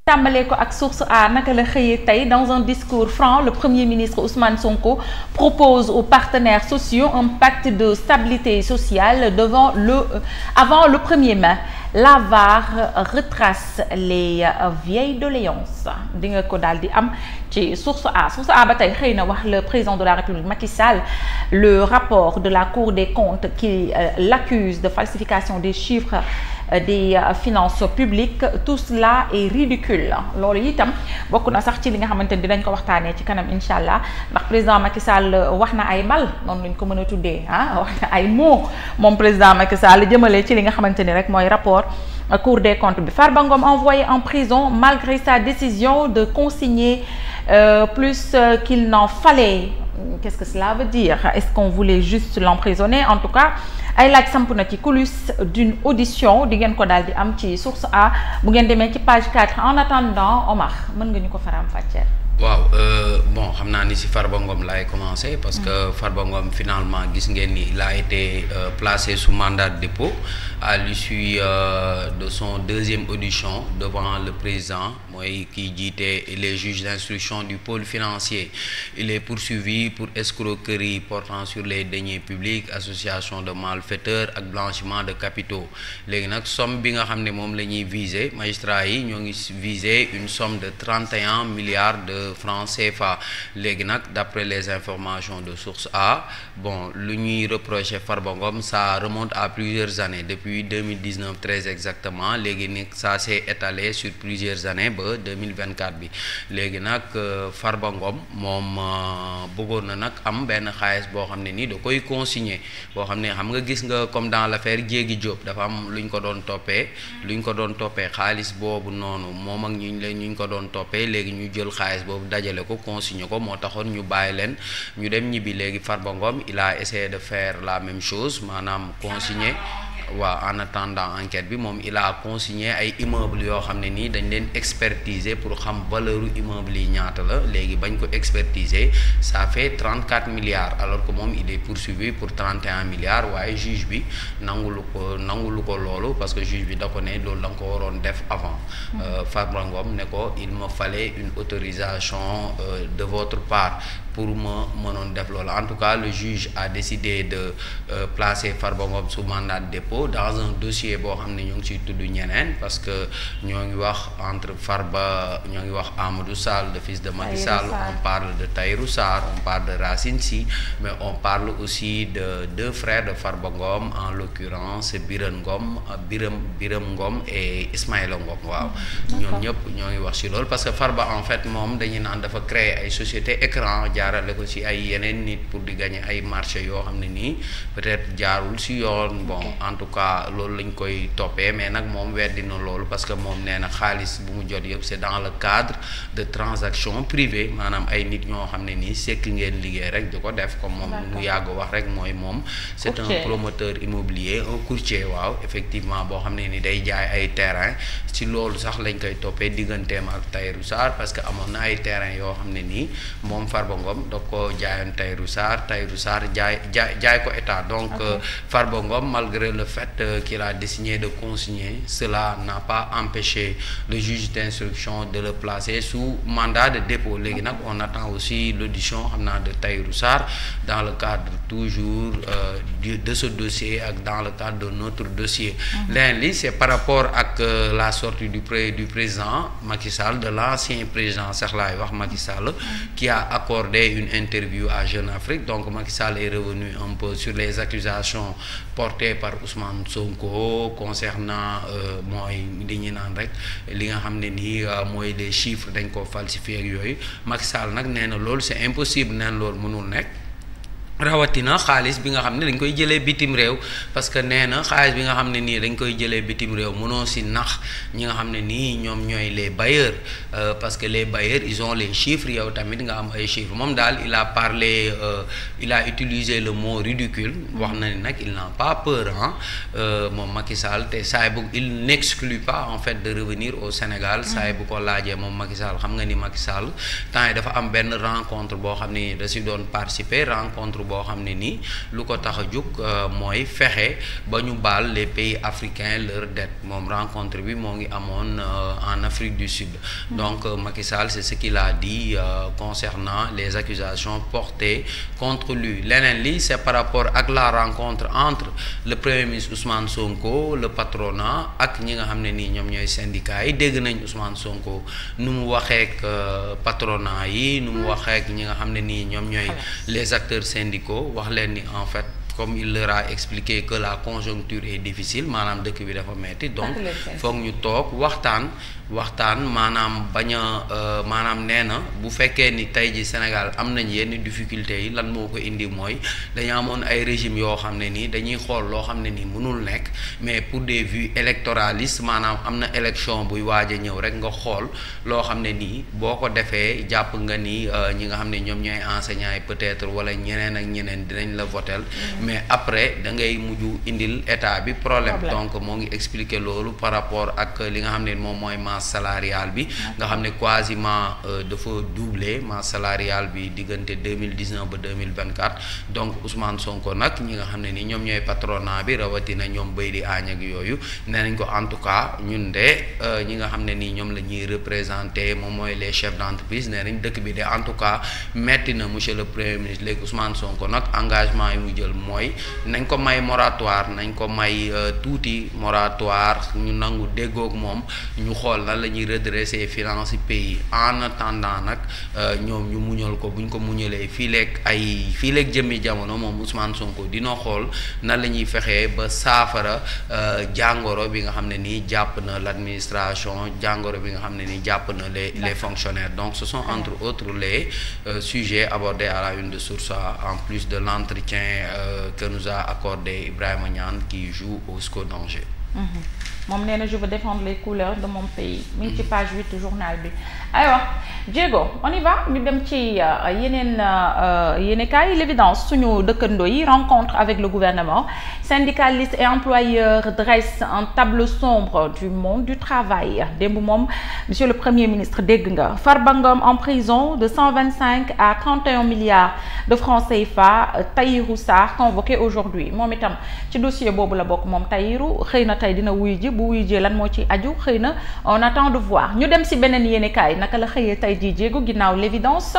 tàmbalee ko ak source A naka la xëyee tey dans un discours franc le premier ministre Ousmane Sonko propose aux partenaires sociaux un pacte de stabilité sociale avant le 1er mai. La VAR retrace les vieilles doléances di nga ko daal di am ci source A ba tey xëy na wax le président de la République Macky Sall le rapport de la Cour des comptes qui l'accuse de falsification des chiffres des finances publiques. Tout cela est ridicule loolu itam bokk na sax ci li nga xamante ni dinañ ko waxtaanee ci kanam incha allah ndax président Macky Sall wax na ay bal noonu lañ ko mën a tuddee wax na ay mots moom président Macky Sall jëmale ci li nga xamante ni rek mooy rapport Cour des comptes bi. Farba Ngom envoyé en prison malgré sa décision de consigner plus qu'il n'en fallait. Qu'est-ce que cela veut dire? Est-ce qu'on voulait juste l'emprisonner? En tout cas ay laaj samp na ci coulisses d'une audition di ngeen ko daal di am ci source A bu ngeen demee ci page 4. En attendant Omar mën nga ñu ko faram fàcceel. waaw bon xam naa ni si Farba Ngom laay commencer parce que Farba Ngom finalement gis ngeen ni il a été placé sous mandat de dépôt à l'issue de son deuxième audition devant le président mooy kiy jiite les juges d'instruction du pôle financier. Il est poursuivi pour escroquerie portant sur les deniers publics, association de malfaiteurs ak blanchiment de capitaux. Léegi nag somme bi nga xam ne moom la ñuy viser magistrat yi ñoo ngi viser une somme de 31 milliards de francs CFA. Léegi nag d'après les informations de source A bon lu ñuy reprocher Farba Ngom ça remonte à plusieurs années depuis 2019 très exactement. Léegi nag ça s'est étalé sur plusieurs années ba 2024 bi. Léegi nag Farba Ngom moom bëggoon na nag am benn xaalis boo xam ne nii da koy consigner boo xam ne xam nga gis nga comme dans l'affaire Diégui Diop dafa am luñ ko doon toppee xaalis boobu noonu moom ak ñu ko doon toppee léegi ñu jël xaalis boobu dajale ko consigné ko moo taxoon ñu bàyyi leen ñu dem ñibbi. Léegi Farba Ngom il a essayé de faire la même chose maanaam consigné waaw en attendant enquête bi moom il a consigné ay immeubles yoo xam ne nii dañ leen expertiser pour xam valeur immeuble yi ñaata la. Léegi bañ ko expertiser ça fait 34 milliards alors que moom il est poursuivi pour 31 milliards waaye juge bi nangulu ko loolu parce que juge bi da ko ne loolu da nga ko waroon def avant. Farba Ngom ne ko il me fallait une autorisation de votre part pour ma mënoon def loolu. En tout cas le juge a décidé de placer Farba Ngom sous mandat de dépôt dans un dossier boo xam ne ñoo ngi ciy tudd ñeneen parce que ñoo ngi wax entre Farba ñoo ngi wax Amadou Sall le fils de Macky Sall, on parle de Tahirou Sarr, on parle de Racine Sy, mais on parle aussi de deux frères de Farba Ngom en l'occurrence Biram Ngom et Ismaïla Ngom. Waaw ñoom ñëpp ñoo ngi wax ci loolu parce que Farba en fait moom dañuy naan dafa créer ay société écran jaarale ko ci ay yeneen nit pour di gagner ay marché yoo xam ne nii peut-être jaarul ci yoon. Bon en tout cas loolu lañ koy toppee mais nag moom weddi na loolu parce que moom nee na xaalis bu mu jot yëpp c'est dans le cadre de transactions privées maanaam ay nit ñoo xam ne nii sekk ngeen liggéey rek di ko def comme moom mu yàgg wax rek mooy moom c'est un promoteur immobilier un courtier. Waaw effectivement boo xam ne ni day jaay ay terrain ci loolu sax lañ koy toppee digganteem ak Tahirou Sarr parce que amoon na ay terrain yoo xam ne nii moom Farba Ngom da ko jaayoon Tahirou Sarr jaay ko état donc Farba Ngom malgré le fait qu'il a décidé de consigner, cela n'a pas empêché le juge d'instruction de le placer sous mandat de dépôt. Léegi nag on attend aussi l'audition xam naa de Tahirou Sarr dans le cadre toujours de ce dossier ak dans le cadre de notre dossier. Leneen li c'est par rapport ak la sortie du président Macky Sall, de l'ancien président sax laay wax Macky Sall, qui a accordé une interview à Jeune Afrique. Donc Macky Sall est revenu un peu sur les accusations portées par Ousmane Sonko concernant mooy li ñu naan rek li nga xam ne nii mooy les chiffres dañ ko falsifier ak yooyu. Macky Sall nag nee na loolu c'est impossible, nee na loolu mënul nekk rawatina xaalis bi nga xam ne dañ koy jëlee bitim réew parce que nee na xaalis bi nga xam ne nii dañ koy jëlee bitim réew mënoo si nax ñi nga xam ne nii ñoom ñooy les bailleurs parce que les bailleurs ils ont les chiffres yow tamit nga am ay chiffres moom daal il a parlé il a utilisé le mot ridicule wax na ni nag il n'a pas peur moom Macky Sall te saay bu il n'exclut pas en fait de revenir au Sénégal saay bu ko laajee moom Macky Sall xam nga ni Macky Sall temps yi dafa am benn rencontre boo xam ni da si doon participer rencontre boo xam ne nii lu ko tax a jóg mooy fexe ba ñu baal les pays africains leur dette moom rencontre bi moo ngi amoon en Afrique du Sud donc Macky Sall c'est ce qu'il a dit concernant les accusations portées contre lui leneen li c'est par rapport ak la rencontre entre le premier ministre Ousmane Sonko le patronat ak ñi nga xam ne nii ñoom ñooy syndicats yi dégg nañ Ousmane Sonko nu mu waxeek patronat yi nu mu waxeek ñi nga xam ne nii ñoom ñooy les acteurs syndicaux wax leen ni en fait comme il leur a expliqué que la conjoncture est difficile maanaam dëkk bi dafa metti donc foog ñu toog waxtaan maanaam bañ a maanaam nee na bu fekkee ni tey ji Sénégal am nañ yenn difficultés yi lan moo ko indi mooy dañu amoon ay régime yoo xam ne nii dañuy xool loo xam ne nii mënul nekk mais pour des vues électoralistes maanaam am na élection buy waaj a ñëw rek nga xool loo xam ne nii boo ko defee jàpp nga ni ñi nga xam ne ñoom ñooy enseignants yi peut-être wala ñeneen ak ñeneen dinañ la votel mais après da ngay mujj indil état bi problème donc moo ngi expliquer loolu par rapport ak li nga xam ne moom mooy masse salariale bi nga xam ne quasiment dafa doubler masse salariale bi diggante 2019 ba 2024 donc Ousmane Sonko nag ñi nga xam ne ni ñoom ñooy patronat bi rawatina ñoom béy di aañ ak yooyu nee nañ ko en tout cas ñun de ñi nga xam ne nii ñoom la ñuy représenter moom mooy les chefs d'entreprise nee nañ dëkk bi de en tout cas metti na monsieur le premier ministre léegi Ousmane Sonko nag engagement yi mu jël mooy nañ ko may moratoire nañ ko may tuuti moratoire ñu nangu déggoog moom ñu xool nan la ñuy redresser finances pays en attendant nag ñoom ñu muñal ko buñ ko muñalee fii leeg jëmmi jamono moom Ousmane Sonko dina xool nan la ñuy fexee ba saafara jàngoro bi nga xam ne nii jàpp na l'administration jàngoro bi nga xam ne nii jàpp na les fonctionnaires donc ce sont entre autres les sujets abordés à la une de Source A en plus de l'entretien que nous a accordé Ibrahima Niane qui joue au SCO d'Angers. moom nee na je veux défendre les couleurs de mon pays mi ngi ci page 8 journal bi aywa Diego on y va ñu dem ci yeneen kaay l'évidence suñu dëkkandoo yi rencontre avec le gouvernement syndicalistes et employeurs dressent un tableau sombre du monde du travail démb moom monsieur le premier ministre dégg nga Farba Ngom en prison de 125 à 31 milliards de francs CFA Tahirou Sarr convoqué aujourd'hui moom itam ci dossier boobu la bokk moom Tahirou xëy na tey dina wuy ji bu wuy jee lan moo ci aju xëy na on attend de voir ñu dem si beneen yéenekaay naka la xëyee tey jii jéego ginnaaw l'évidence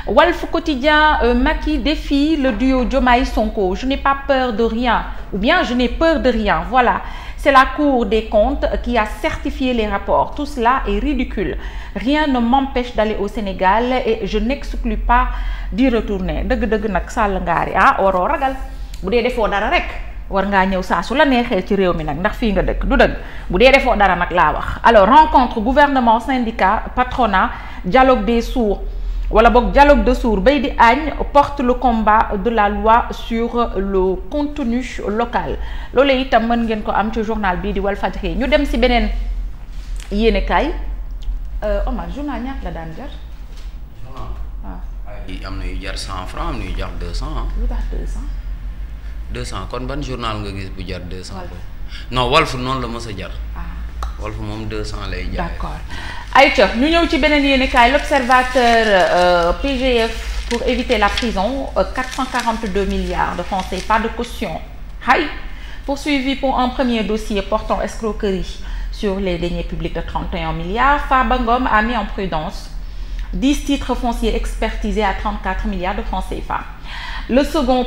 Walf Quotidien Macky défie le duo Diomaye Sonko je n'ai pas peur de rien ou bien je n'ai peur de rien voilà c'est la Cour des comptes qui a certifié les rapports tout cela est ridicule rien ne m'empêche d'aller au Sénégal et je n'exclus pas d'y retourner dëgg-dëgg nag sàll ngaari waroo ragal bu dee defoo dara rek war ngaa ñëw saa su la neexee ci réew mi nag ndax fii nga dëkk du dëgg bu dee defoo dara nag laa wax alors rencontre gouvernement syndicat patronat dialogue des sourds wala boog dialogue de sourds Beydi Agne porte le combat de la loi sur le contenu local loolu itam mën ngeen ko am ci journal bii di Walfadjri ñu dem si beneen yéenekaay Omar journal ñaata la daan jar waaw am na yu jar 100 francs am na yu jar 200 lu tax 200 200 kon ban journal nga gis bu jar 200 non Walf noonu la mës a jar Walf moom 200 lay jaay. D'accord ayca ñu ñëw ci beneen yéenekaay l'Observateur PGF pour éviter la prison 442 milliards de francs CFA de caution hay poursuivi pour un premier dossier portant escroquerie sur les deniers publics de 31 milliards Farba Ngom a mis en prudence 10 titres fonciers expertisés à 34 milliards de francs CFA.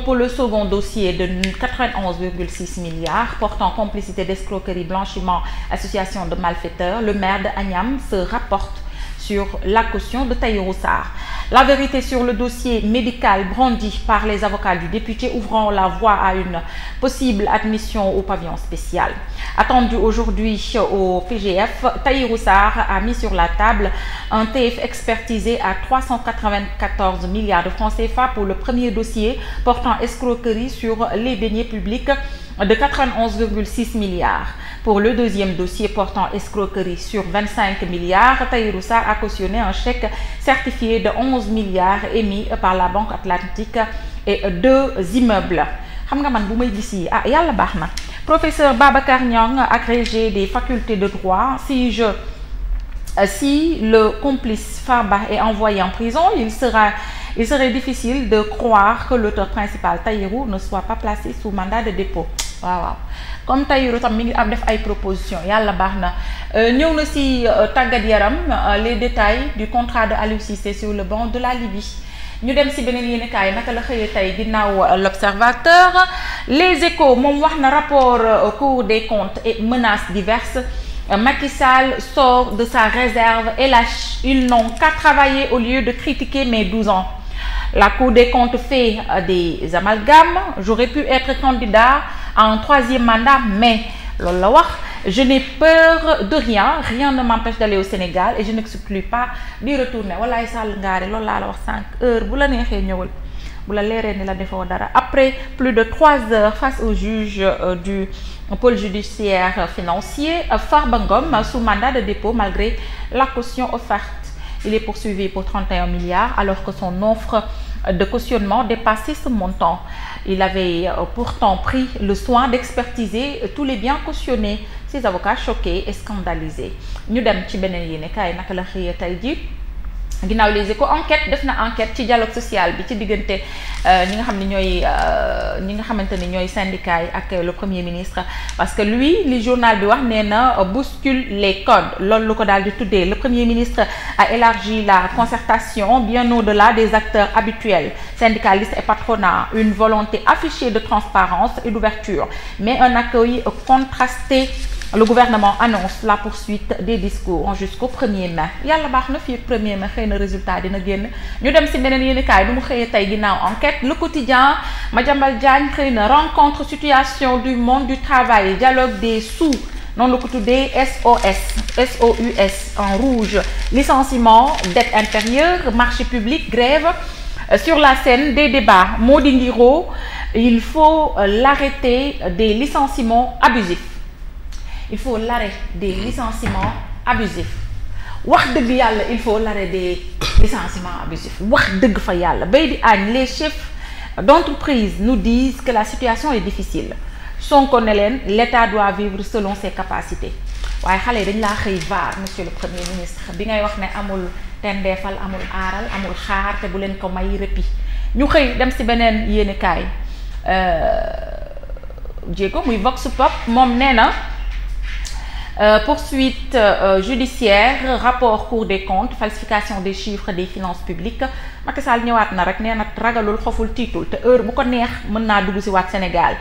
Pour le second dossier de 91,6 milliards portant complicité d'escroquerie, blanchiment, association de malfaiteurs, le maire de Agnam se rapporte sur la caution de Tahirou Sarr. La vérité sur le dossier médical brandi par les avocats du député ouvrant la voie à une possible admission au pavillon spécial. Attendu aujourd'hui au PGF, Tahirou Sarr a mis sur la table un TF expertisé à 394 milliards de francs CFA pour le premier dossier portant escroquerie sur les deniers publics de 91,6 milliards. Pour le deuxième dossier portant escroquerie sur 25 milliards, Tahirou Sarr a cautionné un chèque certifié de 11 milliards émis par la Banque Atlantique et 2 immeubles. Xam nga man bu may gis yi yàlla baax na. Professeur Babacar Niang, agrégé des facultés de droit, si le complice Farba est envoyé en prison, il serait difficile de croire que l'auteur principal Tahirou ne soit pas placé sous mandat de dépôt. waaw comme Tahirou tam mi ngi am def ay propositions yàlla baax na ñëw na ci tàggat yaram les détails du contrat de Aliou Cissé sur le banc de la Libye. ñu dem ci beneen yéenekaay naka la xëyee tey ginnaaw l'Observateur. Les Échos moom wax na rapport Cour des comptes et menaces diverses. Macky Sall sort de sa réserve et lâche. Ils n'ont qu'à travailler au lieu de critiquer mes 12 ans. La Cour des comptes fait des amalgames. J'aurais pu être candidat à un 3e mandat, mais loolu la wax. Je n'ai peur de rien. Rien ne m'empêche d'aller au Sénégal et je n'exclus pas d'y retourner. Wallaay Sall ngaari loolu laa la wax sànq heure bu la neexee ñëwal bu la leeree ni la defoo dara. Après plus de 3 heures face au juge du pôle judiciaire financier, Farba Ngom sous mandat de dépôt malgré la caution offerte. Il est poursuivi pour 31 milliards alors que son offre de cautionnement dépassait ce montant. Il avait pourtant pris le soin d'expertiser tous les biens cautionnés. Ses avocats choqués et scandalisés. Ñu dem ci beneen yéenekaay naka la xëyee tey ji ginnaaw Les Échos enquête def na enquête ci dialogue social bi ci diggante ñi nga xam ne ñi nga xamante ni ñooy syndicats yi ak le premier ministre parce que lui li journal bi wax nee na bouscule les codes loolu lu ko daal di tuddee. Le premier ministre a élargi la concertation bien au-delà des acteurs habituels syndicalistes et patronat, une volonté affichée de transparence et d'ouverture mais un accueil contrasté. Le gouvernement annonce la poursuite des discours jusqu'au 1er mai yàlla baax na fii 1er mai xëy na résultat dina génn. Ñu dem ci beneen yéenekaay du mu xëyee tey ginnaaw enquête. Le quotidien Madiambal Diagne xëy na rencontre situation du monde du travail dialogue des sous noonu la ko tuddee SOS en rouge. Licenciement, dette intérieure, marché public, grève. Sur la scène des débats Mody Ngiro, il faut l'arrêter des licenciements abusifs. Il faut l'arrêt des licenciements abusifs. Wax dëgg yàlla il faut l'arrêt des licenciements abusifs. Wax dëgg fa yàlla bay di añ les chefs d'entreprise nous disent que la situation est difficile. Sonko ne leen l'État doit vivre selon ses capacités. waaye xale yi dañ laa xëy vaar monsieur le premier ministre bi ngay wax ne amul tendeefal amul aaral amul xaar te bu leen ko may répit. ñu xëy dem ci beneen yéenekaay jéego muy Vox Pop moom nee na poursuite judiciaire, rapport Cour des comptes, falsification des chiffres des finances publiques. Macky Sall ñëwaat na rek nee na ragalul xoful tiitul te heure bu ko neex mën naa dugg ci waat Sénégal.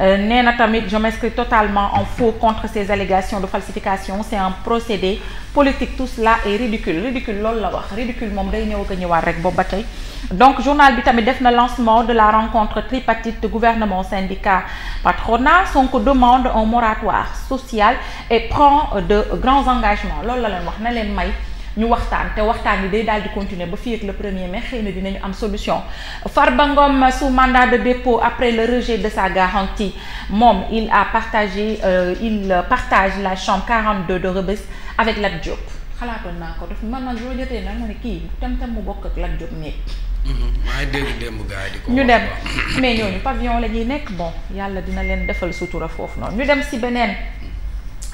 Nee na tamit je m'inscris totalement en faux contre ces allégations de falsification. C'est un procédé politique, tout cela est ridicule. Ridicule loolu la wax ridicule moom day ñëw ko ñëwaat rek boobu ba tey. Donc journal bi tamit def na lancement de la rencontre tripartite gouvernement syndicat patronat. Sonko demande un moratoire social et prend de grands engagements loolu la leen wax na leen may ñu waxtaan te waxtaan yi day daal di continuer ba fii ak le 1er mai xëy na dinañu am solution. Farba Ngom sous mandat de dépôt après le rejet de sa garantie moom il partage la chambre 42 de Rebeuss avec Lat Diop. xalaatoon naa ko daf man yoo jotee nag ma ne kii tam mu bokk ak Lat Diop nekk. maa ngi dégg démb gars yi di ko ñu dem mais ñooñu pavillon la ñuy nekk bon yàlla dina leen defal sutura foofu noonu ñu dem ci beneen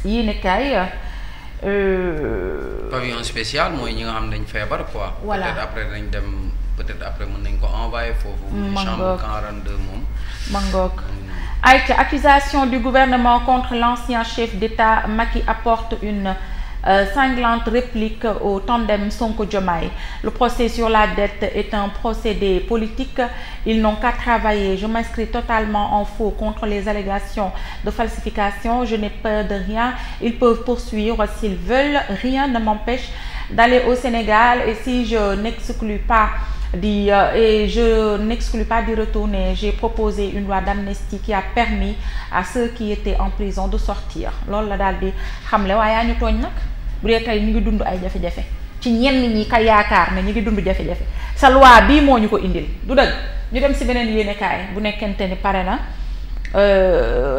yéenekaay. Pavillon spécial mooy ñi nga xam dañ feebar quoi. Voilà peut-être après mën nañ ko envoyer foofu. chambre 42 moom. Mangook ayca accusation du gouvernement contre l'ancien chef d'État. Macky apporte une cinglante réplique au tandem Sonko-Diomaye. Le procès sur la dette est un procédé politique. Ils n'ont qu'à travailler. Je m'inscris totalement en faux contre les allégations de falsification. Je n'ai peur de rien. Ils peuvent poursuivre s'ils veulent. Rien ne m'empêche d'aller au Sénégal et si je n'exclus pas d'y retourner, j'ai proposé une loi d'amnistie qui a permis à ceux qui étaient en prison de sortir loolu la daal di xamle waaye yaa ñu tooñ nag bu dee tey ñu ngi dund ay jafe-jafe ci ñenn ñi ka yaakaar ne ñu ngi dund jafe-jafe sa loi bii moo ñu ko indil du dëgg ñu dem ci beneen yéenekaay bu nekkente ni pare na.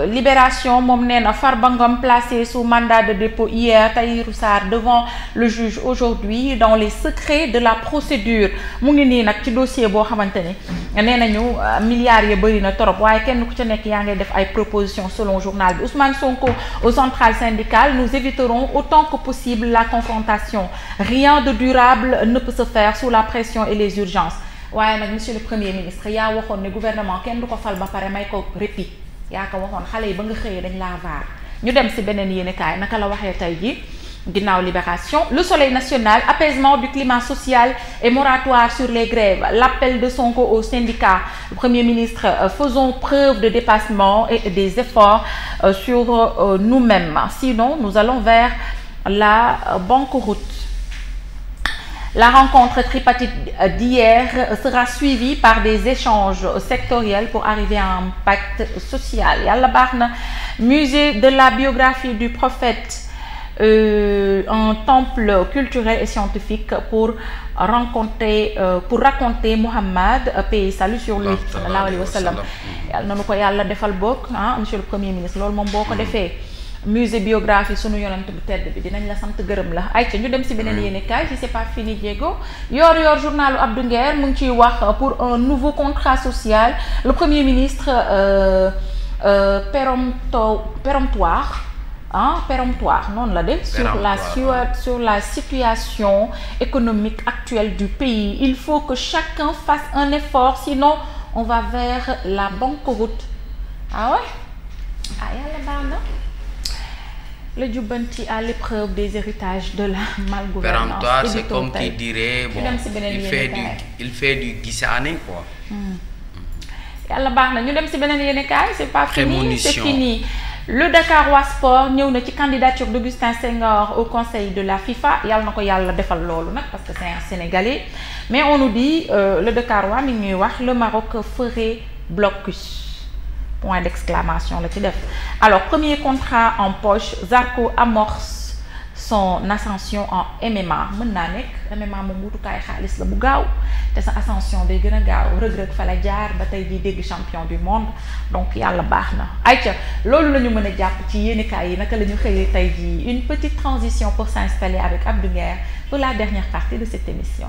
Libération moom nee na Farba Ngom placé sous mandat de dépôt hier, Tahirou Sarr devant le juge aujourd'hui dans les secrets de la procédure mu ngi nii nag ci dossier boo xamante ni nee nañu milliards yi bëri na torop waaye kenn ku ca nekk yaa ngay def ay propositions selon journal bi. Ousmane Sonko aux centrales syndicales: nous éviterons autant que possible la confrontation, rien de durable ne peut se faire sous la pression et les urgences. waaye nag monsieur le premier ministre yaa waxoon ne gouvernement kenn du ko fal ba pare may ko répit yaa ko waxoon xale yi ba nga xëyee dañ laa vaar. ñu dem ci beneen yéenekaay naka la waxee tey ji ginnaaw Libération. Le Soleil national: apaisement du climat social et moratoire sur les grèves, l'appel de Sonko aux syndicats. Le Premier ministre: faisons preuve de dépassement et des efforts sur nous-mêmes, sinon nous allons vers la banqueroute. La rencontre tripartite d'hier sera suivie par des échanges sectoriels pour arriver à un pacte social. Yàlla baax na. Musée de la biographie du prophète, un temple culturel et scientifique pour raconter Muhammad, paix et salut sur lui sallallahu alayhi wa sallam. yàlla na nu ko yàlla defal bokk monsieur le premier ministre loolu moom boo ko defee. Musée biographie sunu yonent bu tedd bi dinañ la sant gërëm la ayca ñu dem ci beneen yéenekaay si c'est pas fini Diego. Yor journalu Abdou Nguer mu ngi ciy wax pour un nouveau contrat social. Le premier ministre péremptoire noonu la de sur la situation économique actuelle du pays. Il faut que chacun fasse un effort, sinon on va vers la banqueroute. Ah ouais yàlla baax na. Le jubbanti à l'épreuve des héritages de la malgouvernance. Péremptoire, c'est comme qui dirait bon, il fait du gisaane quoi. yàlla baax na ñu dem ci beneen yéenekaay c'est pas fini, c'est fini. Le Dakarois Sport ñëw na ci candidature d'Augustin Senghor au conseil de la FIFA. yàlla na ko yàlla defal loolu nag parce que c'est un Sénégalais. Mais on nous dit le Dakarois mi ñuy wax le Maroc ferait blocus. Point d'exclamation la ci def. Alors premier contrat en poche, Zarko amorce son ascension en MMA. mën naa nekk MMA moom wutukaay xaalis la bu gaaw te sa ascension day gën a gaaw. Reug fa la jaar ba tey jii dégg champion du monde donc yàlla baax na. ayca loolu la ñu mën a jàpp ci yéenekaay yi naka la ñu xëyee tey jii. Une petite transition pour s'installer avec Abdou Nguer pour la dernière partie de cette émission.